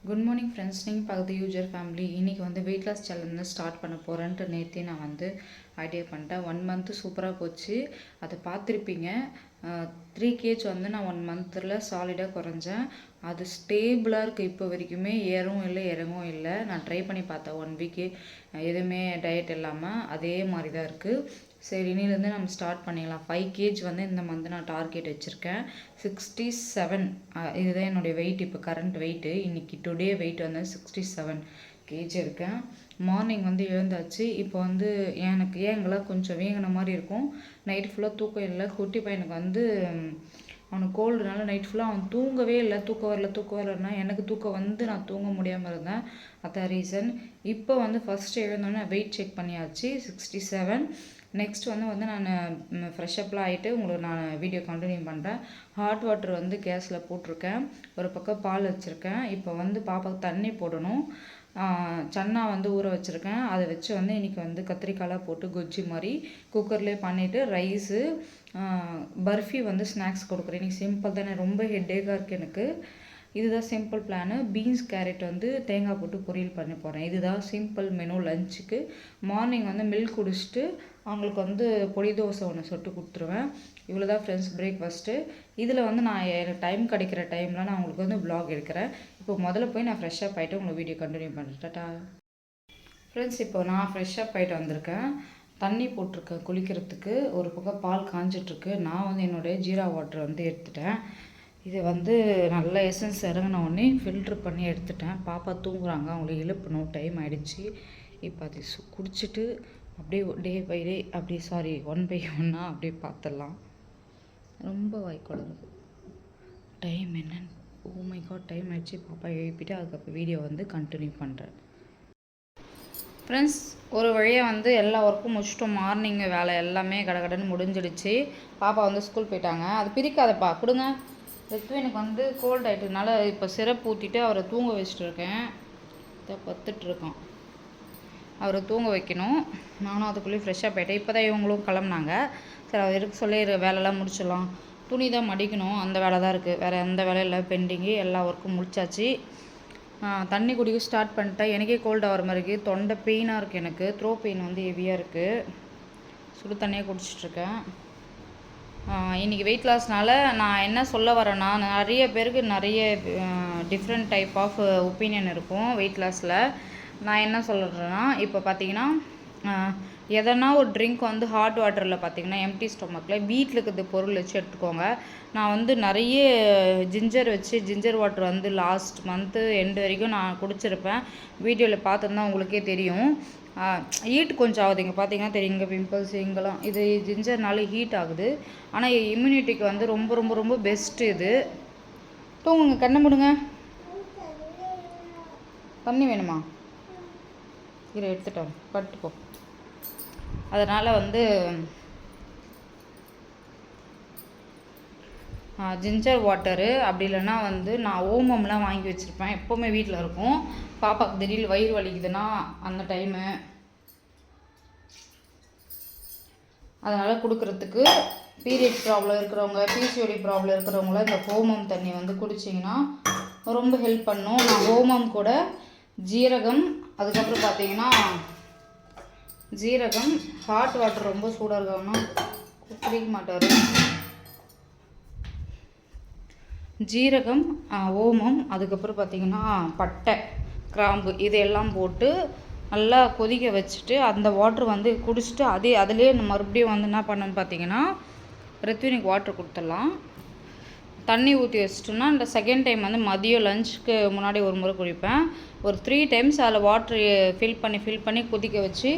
Good morning friends. நீங்கள் பார்க்குறது user family. இன்றைக்கி வந்து வெயிட் லாஸ் சேலஞ்ச் ஸ்டார்ட் பண்ண போகிறேன்ட்டு நேற்றே நான் வந்து ஐடியா பண்ணிட்டேன். 1 மந்த்து சூப்பராக போச்சு. அதை பார்த்துருப்பீங்க. 3 kg வந்து நான் 1 மந்தில் சாலிடாக குறைஞ்சேன். அது ஸ்டேபிளாக இருக்குது. இப்போ வரைக்குமே ஏறவும் இல்லை இறங்கவும் இல்லை. நான் ட்ரை பண்ணி பார்த்தேன் 1 வீக்கு எதுவுமே டயட் இல்லாமல் அதே மாதிரி தான் இருக்குது. சரி, இனிலேருந்து நம்ம ஸ்டார்ட் பண்ணிடலாம். 5 kg வந்து இந்த மந்த் நான் டார்கெட் வச்சுருக்கேன். 67 இதுதான் என்னுடைய வெயிட். இப்போ கரண்ட் வெயிட்டு. இன்றைக்கி டுடே வெயிட் வந்து 67 kg இருக்கேன். மார்னிங் வந்து எழுந்தாச்சு. இப்போ வந்து எனக்கு எங்கெல்லாம் கொஞ்சம் வீங்கின மாதிரி இருக்கும். நைட் ஃபுல்லாக தூக்கம் இல்லை. குட்டி பையனுக்கு வந்து அவனுக்கு கோல்டுனால நைட் ஃபுல்லாக அவன் தூங்கவே இல்லை. தூக்கம் வரலன்னா எனக்கு தூக்கம் வந்து நான் தூங்க முடியாமல் இருந்தேன். அதான் ரீசன். இப்போ வந்து ஃபஸ்ட்டு எழுந்தோன்னே வெயிட் செக் பண்ணியாச்சு 67. நெக்ஸ்ட் வந்து நான் ஃப்ரெஷ்அப்லாம் ஆகிட்டு உங்களுக்கு நான் வீடியோ கண்டினியூ பண்ணுறேன். ஹாட் வாட்டர் வந்து கேஸில் போட்டிருக்கேன். ஒரு பக்கம் பால் வச்சுருக்கேன். இப்போ வந்து பாப்பாவுக்கு தண்ணி போடணும். சன்னா வந்து ஊற வச்சுருக்கேன். அதை வச்சு வந்து இன்றைக்கி வந்து கத்திரிக்காயெலாம் போட்டு கொஜ்ஜி மாதிரி குக்கர்லேயே பண்ணிவிட்டு ரைஸு பர்ஃபி வந்து ஸ்நாக்ஸ் கொடுக்குறேன். இன்றைக்கி சிம்பிள் தானே, ரொம்ப ஹெட்டேக்காக இருக்குது எனக்கு. இதுதான் சிம்பிள் பிளானு. பீன்ஸ் கேரட் வந்து தேங்காய் போட்டு பொரியல் பண்ணி போகிறேன். இதுதான் சிம்பிள் மெனு லஞ்சுக்கு. மார்னிங் வந்து மில்க் குடிச்சிட்டு அவங்களுக்கு வந்து பொடி தோசை ஒன்று சுட்டு கொடுத்துருவேன். இவ்வளோ தான் ஃப்ரெண்ட்ஸ் பிரேக்ஃபாஸ்ட்டு. இதில் வந்து நான் எனக்கு டைம் கிடைக்கிற டைமில் நான் உங்களுக்கு வந்து வ்ளாக் எடுக்கிறேன். இப்போ முதல்ல போய் நான் ஃப்ரெஷ்ஷப் ஆகிட்டு உங்களுக்கு வீடியோ கண்டினியூ பண்ணுறேன். டாடா ஃப்ரெண்ட்ஸ். இப்போ நான் ஃப்ரெஷ்ஷப் ஆகிட்டு வந்திருக்கேன். தண்ணி போட்டிருக்கேன் குளிக்கிறதுக்கு. ஒரு பக்கம் பால் காஞ்சிட்ருக்கு. நான் வந்து என்னுடைய ஜீரா வாட்டர் வந்து எடுத்துட்டேன். இது வந்து நல்ல எசன்ஸ் இறங்கின உடனே ஃபில்ட்ரு பண்ணி எடுத்துட்டேன். பாப்பா தூங்குறாங்க, அவங்களை எழுப்பணும், டைம் ஆகிடுச்சு. இப்போ அதை குடிச்சிட்டு அப்படியே டே பை டே அப்படியே 1 by 1 அப்படியே பார்த்துடலாம். ரொம்ப வாய்க்குழம்பு டைம் என்னன்னு மை காட் டைம் ஆகிடுச்சு. பாப்பா எழுப்பிட்டு அதுக்கப்புறம் வீடியோ வந்து கண்டினியூ பண்ணுறேன். ஃப்ரெண்ட்ஸ், ஒரு வழியாக வந்து எல்லா ஒர்க்கும் முடிச்சிட்டோம். மார்னிங் வேலை எல்லாமே கடகடன்னு முடிஞ்சிடுச்சு. பாப்பா வந்து ஸ்கூல் போயிட்டாங்க. அது பிரிக்காதப்பா, கொடுங்க. ரித்வினுக்கு வந்து கோல்ட் ஆகிட்டதுனால இப்போ சிரப் ஊற்றிட்டு அவரை தூங்க வச்சுட்டு இருக்கேன். இதை பத்துட்ருக்கான். அவரை தூங்க வைக்கணும். நானும் அதுக்குள்ளேயே ஃப்ரெஷ்ஷாக போயிட்டேன். இப்போ தான் இவங்களும் கிளம்புனாங்க. சரி, அவர் இருக்க சொல்லி வேலையெல்லாம் முடிச்சிடலாம். துணி தான் மடிக்கணும், அந்த வேலை தான் இருக்குது. வேறு எந்த வேலையும் இல்லை. பெண்டிங்கு எல்லா ஒர்க்கும் முடிச்சாச்சு. தண்ணி குடிக்க ஸ்டார்ட் பண்ணிட்டேன். எனக்கே கோல்டு ஆகிற மாதிரி இருக்குது. தொண்டை பெயினாக இருக்குது. எனக்கு த்ரோ பெயின் வந்து ஹெவியாக இருக்குது. சுடு தண்ணியாக குடிச்சிட்ருக்கேன். இன்றைக்கி வெயிட் லாஸ்னால் நான் என்ன சொல்ல வரேன்னா, நிறைய பேருக்கு நிறைய டிஃப்ரெண்ட் டைப் ஆஃப் ஒப்பீனியன் இருக்கும் வெயிட் லாஸில். நான் என்ன சொல்கிறேன்னா, இப்போ பார்த்தீங்கன்னா எதனா ஒரு ட்ரிங்க் வந்து ஹாட் வாட்டரில் பார்த்தீங்கன்னா எம்டி ஸ்டொமக்கில் வீட்டில் இருக்கிறது பொருள் வச்சு எடுத்துக்கோங்க. நான் வந்து நிறைய ஜிஞ்சர் வாட்டர் வந்து லாஸ்ட் மந்த்து எண்டு வரைக்கும் நான் குடிச்சிருப்பேன். வீடியோவில் பார்த்துருந்தா உங்களுக்கே தெரியும். ஹீட் கொஞ்சம் ஆகுது. இங்கே பார்த்தீங்கன்னா தெரியும், இங்கே பிம்பிள்ஸ் இங்கெல்லாம். இது ஜிஞ்சர்னால ஹீட் ஆகுது. ஆனால் இம்யூனிட்டிக்கு வந்து ரொம்ப ரொம்ப ரொம்ப பெஸ்ட்டு இது. தூங்குங்க, கண்ணை மூடுங்க. தண்ணி வேணுமா? இதை எடுத்துட்டோம், பட்டுப்போ. அதனால் வந்து ஜிஞ்சர் வாட்டரு அப்படி இல்லைன்னா வந்து நான் ஓமம்லாம் வாங்கி வச்சுருப்பேன். எப்போவுமே வீட்டில் இருக்கும். பாப்பாவுக்கு திடீர்னு வயிறு வலிக்குதுன்னா அந்த டைமு அதனால் கொடுக்குறதுக்கு பீரியட் ப்ராப்ளம் இருக்கிறவங்க, பிசிஓடி ப்ராப்ளம் இருக்கிறவங்கள இந்த ஓமம் தண்ணி வந்து குடிச்சிங்கன்னா ரொம்ப ஹெல்ப் பண்ணும். நான் ஓமம் கூட ஜீரகம், அதுக்கப்புறம் பார்த்தீங்கன்னா ஜீரகம், ஹாட் வாட்டர் ரொம்ப சூடாக இருக்காங்கன்னா குடிக்க மாட்டார். ஜீரகம், ஓமம், அதுக்கப்புறம் பார்த்திங்கன்னா பட்டை, கிராம்பு இதையெல்லாம் போட்டு நல்லா கொதிக்க வச்சுட்டு அந்த வாட்ரு வந்து குடிச்சிட்டு அதிலே மறுபடியும் வந்து என்ன பண்ணணும்னு பார்த்தீங்கன்னா ரித்வினுக்கு வாட்ரு கொடுத்துடலாம். தண்ணி ஊற்றி வச்சிட்டோம்னா இந்த செகண்ட் டைம் வந்து மதியம் லஞ்சுக்கு முன்னாடி ஒரு முறை குடிப்பேன். ஒரு 3 times அதில் வாட்ரு ஃபில் பண்ணி கொதிக்க வச்சு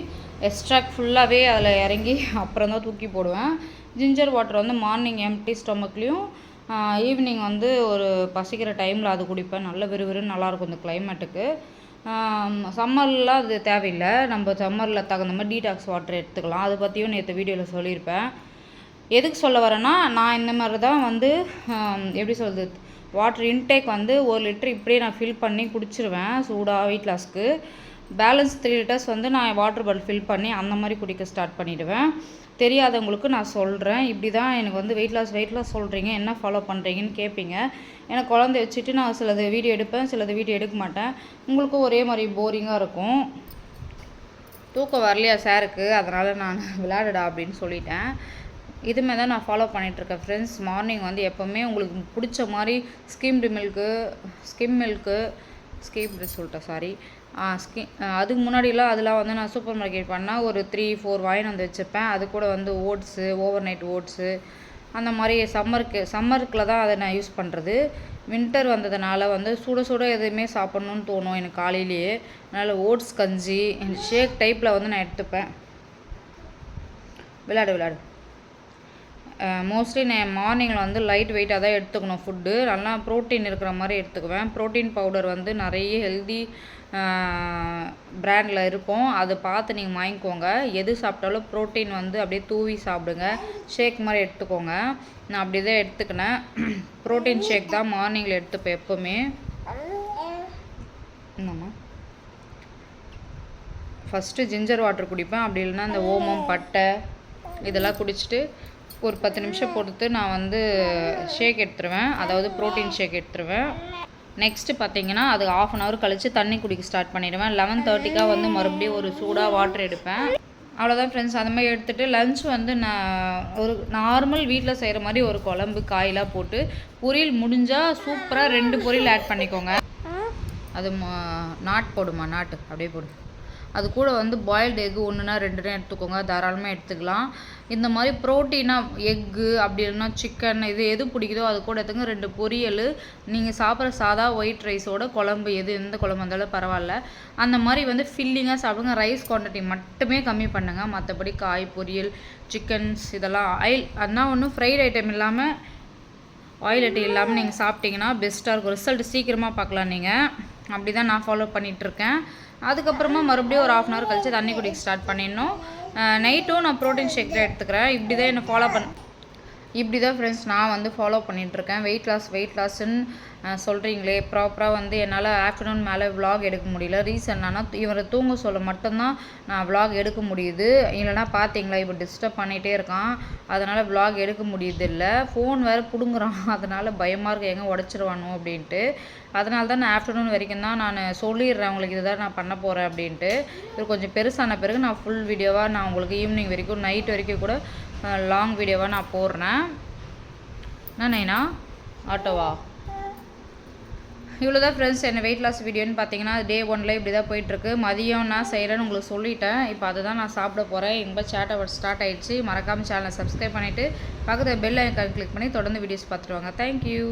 எக்ஸ்ட்ராக்ட் ஃபுல்லாகவே அதில் இறங்கி அப்புறம் தான் தூக்கி போடுவேன். ஜிஞ்சர் வாட்டர் வந்து மார்னிங் எம்டி ஸ்டொமக்லேயும் ஈவினிங் வந்து ஒரு பசிக்கிற டைமில் அது குடிப்பேன். நல்ல விறுவிறுன்னு நல்லாயிருக்கும் இந்த கிளைமேட்டுக்கு. சம்மர்லாம் அது தேவையில்லை. நம்ம சம்மரில் தகுந்த மாதிரி டீடாக்ஸ் வாட்டர் எடுத்துக்கலாம். அதை பற்றியும் நேற்று வீடியோவில் சொல்லியிருப்பேன். எதுக்கு சொல்ல வரேன்னா, நான் இந்த மாதிரி தான் வந்து எப்படி சொல்கிறது, வாட்டர் இன்டேக் வந்து 1 லிட்டர் இப்படியே நான் ஃபில் பண்ணி குடிச்சிருவேன் சூடாக வெயிட் லாஸ்க்கு. பேலன்ஸ் 3 liters வந்து நான் வாட்டர் பாட்டில் ஃபில் பண்ணி அந்த மாதிரி குடிக்க ஸ்டார்ட் பண்ணிவிடுவேன். தெரியாதவங்களுக்கு நான் சொல்கிறேன். இப்படி தான் எனக்கு வந்து வெயிட் லாஸ் சொல்கிறீங்க, என்ன ஃபாலோ பண்ணுறீங்கன்னு கேட்பீங்க. ஏன்னா குழந்தைய வச்சுட்டு நான் சிலது வீடியோ எடுப்பேன், சிலது வீடியோ எடுக்க மாட்டேன். உங்களுக்கும் ஒரே மாதிரி போரிங்காக இருக்கும். தூக்கம் வரலையா சாருக்கு, அதனால் நான் விளையாடுடா அப்படின்னு சொல்லிட்டேன். இதுமாரி தான் நான் ஃபாலோ பண்ணிகிட்ருக்கேன் ஃப்ரெண்ட்ஸ். மார்னிங் வந்து எப்போவுமே உங்களுக்கு பிடிச்ச மாதிரி ஸ்கிம் மில்க்கு சொல்லிட்டேன் சாரி அதுக்கு முன்னாடிலாம் அதெல்லாம் வந்து நான் சூப்பர் மார்க்கெட் பண்ணால் ஒரு 3-4 வாங்கின்னு வந்து வச்சுப்பேன். அது கூட வந்து ஓட்ஸு, ஓவர் நைட் ஓட்ஸு, அந்த மாதிரி சம்மருக்குள்ள தான் அதை நான் யூஸ் பண்ணுறது. வின்டர் வந்ததுனால வந்து சுட எதுவுமே சாப்பிட்ணுன்னு தோணும் எனக்கு காலையிலேயே. அதனால் ஓட்ஸ் கஞ்சி ஷேக் டைப்பில் வந்து நான் எடுத்துப்பேன். விளையாடு மோஸ்ட்லி நான் மார்னிங்கில் வந்து லைட் வெயிட்டாக தான் எடுத்துக்கணும் ஃபுட்டு. நல்லா ப்ரோட்டீன் இருக்கிற மாதிரி எடுத்துக்குவேன். ப்ரோட்டீன் பவுடர் வந்து நிறைய ஹெல்தி பிராண்டில் இருக்கும். அதை பார்த்து நீங்கள் வாங்கிக்கோங்க. எது சாப்பிட்டாலும் ப்ரோட்டீன் வந்து அப்படியே தூவி சாப்பிடுங்க. ஷேக் மாதிரி எடுத்துக்கோங்க. நான் அப்படி தான் எடுத்துக்கினேன். ப்ரோட்டீன் ஷேக் தான் மார்னிங்கில் எடுத்துப்பேன் எப்போவுமே. என்னம்மா ஃபஸ்ட்டு ஜிஞ்சர் வாட்டர் குடிப்பேன். அப்படி இல்லைன்னா இந்த ஓமம், பட்டை இதெல்லாம் குடிச்சிட்டு ஒரு 10 நிமிஷம் பொறுத்து நான் வந்து ஷேக் எடுத்துருவேன். அதாவது ப்ரோட்டீன் ஷேக் எடுத்துருவேன். நெக்ஸ்ட்டு பார்த்தீங்கன்னா அது 1/2 அன் ஹவர் கழித்து தண்ணி குடிக்க ஸ்டார்ட் பண்ணிடுவேன். 11:30க்காக வந்து மறுபடியும் ஒரு சூடாக வாட்டர் எடுப்பேன். அவ்வளோதான் ஃப்ரெண்ட்ஸ். அந்த மாதிரி எடுத்துகிட்டு லன்ச் வந்து நான் ஒரு நார்மல் வீட்டில் செய்கிற மாதிரி ஒரு குழம்பு காயெலாம் போட்டு பொரியல் முடிஞ்சால் சூப்பராக 2 பொரியல் ஆட் பண்ணிக்கோங்க. அது போடுமா நாட்டு அப்படியே போடு. அது கூட வந்து பாயில்டு எக்கு 1னா 2 எடுத்துக்கோங்க. தாராளமாக எடுத்துக்கலாம். இந்த மாதிரி ப்ரோட்டீனாக எக்கு அப்படி இல்லைன்னா சிக்கன் இது எது பிடிக்குதோ அது கூட எடுத்துங்க. 2 பொரியல். நீங்கள் சாப்பிட்ற சாதா ஒயிட் ரைஸோட குழம்பு எந்த குழம்பு இருந்தாலும் பரவாயில்ல. அந்த மாதிரி வந்து ஃபில்லிங்காக சாப்பிடுங்க. ரைஸ் குவான்டிட்டி மட்டுமே கம்மி பண்ணுங்கள். மற்றபடி காய் பொரியல் சிக்கன்ஸ் இதெல்லாம் அதெல்லாம் ஒன்றும் ஃப்ரைட் ஐட்டம் இல்லாமல் ஆயில் ஐட்டம் இல்லாமல் நீங்கள் சாப்பிட்டீங்கன்னா பெஸ்ட்டாக இருக்கும். ரிசல்ட் சீக்கிரமாக பார்க்கலாம் நீங்கள். அப்படி தான் நான் ஃபாலோ பண்ணிகிட்ருக்கேன். அதுக்கப்புறமா மறுபடியும் ஒரு 1/2 அன் ஹவர் கழித்து தண்ணி குடிக்க ஸ்டார்ட் பண்ணிடணும். நைட்டும் நான் ப்ரோட்டீன் ஷேக் தான் எடுத்துக்கிறேன். இப்படி தான் என்னை இப்படி தான் ஃப்ரெண்ட்ஸ் நான் வந்து ஃபாலோ பண்ணிகிட்ருக்கேன். வெயிட் லாஸ்ன்னு சொல்கிறீங்களே, ப்ராப்பராக வந்து என்னால் ஆஃப்டர்நூன் மேலே விலாக் எடுக்க முடியல. ரீசன் என்னன்னா இவரை தூங்க சொல்ல மட்டும்தான் நான் விலாக் எடுக்க முடியுது. இல்லைனா பார்த்தீங்களா இப்போ டிஸ்டர்ப் பண்ணிகிட்டே இருக்கான். அதனால் விலாக் எடுக்க முடியுது இல்லை. ஃபோன் வேறு பிடுங்குறான். அதனால் பயமாக இருக்குது எங்கே உடச்சிருவானோ அப்படின்ட்டு. அதனால தான் நான் ஆஃப்டர்நூன் வரைக்கும் தான் நான் சொல்லிடுறேன் உங்களுக்கு இதுதான் நான் பண்ண போகிறேன் அப்படின்ட்டு. இது கொஞ்சம் பெருசான பிறகு நான் ஃபுல் வீடியோவாக நான் உங்களுக்கு ஈவினிங் வரைக்கும் நைட் வரைக்கும் கூட லாங் வீடியோவாக நான் போடுறேன். என்னண்ணா ஆட்டோவா? இவ்வளோ தான் ஃப்ரெண்ட்ஸ் என்ன வெயிட் லாஸ் வீடியோன்னு பார்த்தீங்கன்னா டே 1ல் இப்படி தான் போயிட்டுருக்கு. மதியம் நான் செய்கிறேன்னு உங்களுக்கு சொல்லிட்டேன். இப்போ அதை தான் நான் சாப்பிட போகிறேன். எங்கள் சேட் அவர் ஸ்டார்ட் ஆகிடுச்சு. மறக்காமல் சேனலை சப்ஸ்கிரைப் பண்ணிவிட்டு பக்கத்தில் பெல் ஐக்கான் கிளிக் பண்ணி தொடர்ந்து வீடியோஸ் பார்த்துட்டு வாங்க. தேங்க்யூ.